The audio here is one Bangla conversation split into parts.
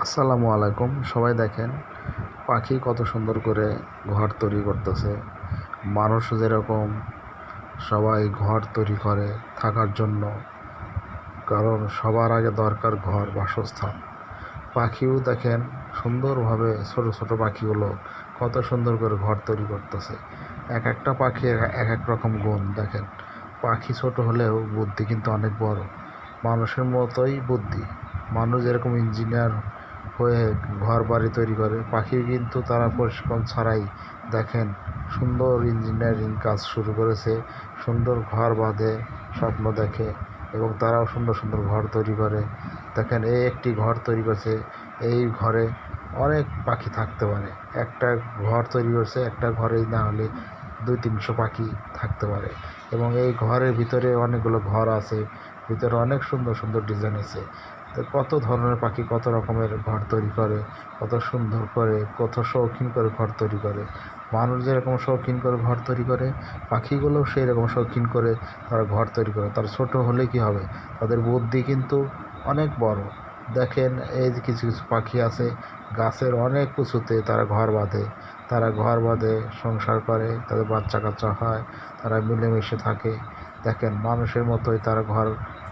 আসসালামু আলাইকুম। সবাই দেখেন পাখি কত সুন্দর করে ঘর তৈরি করতেছে। মানুষ যেরকম সবাই ঘর তৈরি করে থাকার জন্য, কারণ সবার আগে দরকার ঘর, বাসস্থান। পাখিও দেখেন সুন্দরভাবে, ছোট ছোট পাখিগুলো কত সুন্দর করে ঘর তৈরি করতেছে। এক একটা পাখি এক এক রকম গুণ। দেখেন, পাখি ছোট হলেও বুদ্ধি কিন্তু অনেক বড়, মানুষের মতোই বুদ্ধি। মানুষ যেরকম ইঞ্জিনিয়ার হয়ে ঘর বাড়ি তৈরি করে, পাখি কিন্তু তারা প্রশিক্ষণ ছাড়াই দেখেন সুন্দর ইঞ্জিনিয়ারিং কাজ শুরু করেছে। সুন্দর ঘর বাঁধে, স্বপ্ন দেখে এবং তারাও সুন্দর সুন্দর ঘর তৈরি করে। দেখেন, এই একটি ঘর তৈরি করছে, এই ঘরে অনেক পাখি থাকতে পারে। একটা ঘর তৈরি করছে, একটা ঘরেই না হলে 200-300 পাখি থাকতে পারে। এবং এই ঘরের ভিতরে অনেকগুলো ঘর আছে, ভিতরে অনেক সুন্দর সুন্দর ডিজাইন আছে। তো কত ধরনের পাখি কত রকমের ঘর তৈরি করে, কত সুন্দর করে, কত শৌখিন করে ঘর তৈরি করে। মানুষ যেরকম শৌখিন করে ঘর তৈরি করে, পাখিগুলোও সেই রকম শৌখিন করে তারা ঘর তৈরি করে। তারা ছোট হলে কি হবে, তাদের বুদ্ধি কিন্তু অনেক বড়। দেখেন, এই যে কিছু কিছু পাখি আছে গাছের অনেক উঁচুতে তারা ঘর বাঁধে। তারা ঘর বাঁধে, সংসার করে, তাদের বাচ্চা কাচ্চা হয়, তারা মিলেমিশে থাকে। দেখেন, মানুষের মতোই তারা ঘর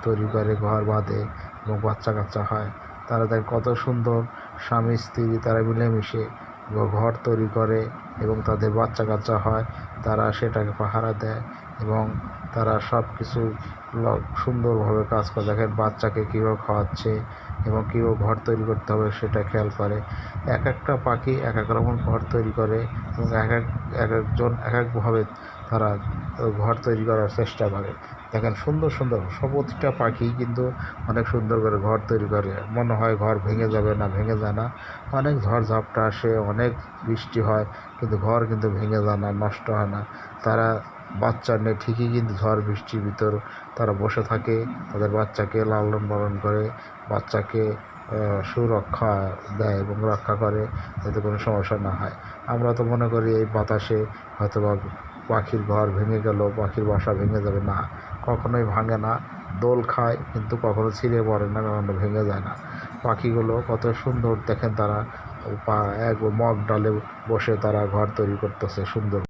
তৈরি করে, ঘর বাঁধে এবং বাচ্চা কাচ্চা হয়। তারা দেখ কত সুন্দর স্বামী স্ত্রী তারা মিলেমিশে ঘর তৈরি করে এবং তাদের বাচ্চা কাচ্চা হয়। তারা সেটাকে পাহারা দেয় এবং তারা সব কিছু সুন্দরভাবে কাজ করে। দেখেন, বাচ্চাকে কীভাবে খাওয়াচ্ছে এবং কীভাবে ঘর তৈরি করতে হবে সেটা খেয়াল করে। এক একটা পাখি এক এক রকম ঘর তৈরি করে এবং এক একজন এক একভাবে তারা ঘর তৈরি করার চেষ্টা করে। দেখেন, সুন্দর সুন্দর প্রতিটা পাখি কিন্তু অনেক সুন্দর করে ঘর তৈরি করে। মনে হয় ঘর ভেঙে যাবে, না, ভেঙে যায় না। অনেক ঝড়ঝাপটা আসে, অনেক বৃষ্টি হয়, কিন্তু ঘর কিন্তু ভেঙে যায় না, নষ্ট হয় না। তারা বাচ্চা নেয় ঠিকই, কিন্তু ঝড় বৃষ্টির ভিতর তারা বসে থাকে, তাদের বাচ্চাকে লালন পালন করে, বাচ্চাকে সুরক্ষা দেয় এবং রক্ষা করে যাতে কোনো সমস্যা না হয়। আমরা তো মনে করি এই বাতাসে হয়তোবা পাখির ঘর ভেঙে গেল, পাখির বাসা ভেঙে যাবে। না, কখনোই ভাঙে না। দোল খায় কিন্তু কখনো ছিঁড়ে পড়ে না, কখনো ভেঙে যায় না। পাখিগুলো কত সুন্দর দেখেন, তারা এক মগ ডালে বসে তারা ঘর তৈরি করতেছে সুন্দর।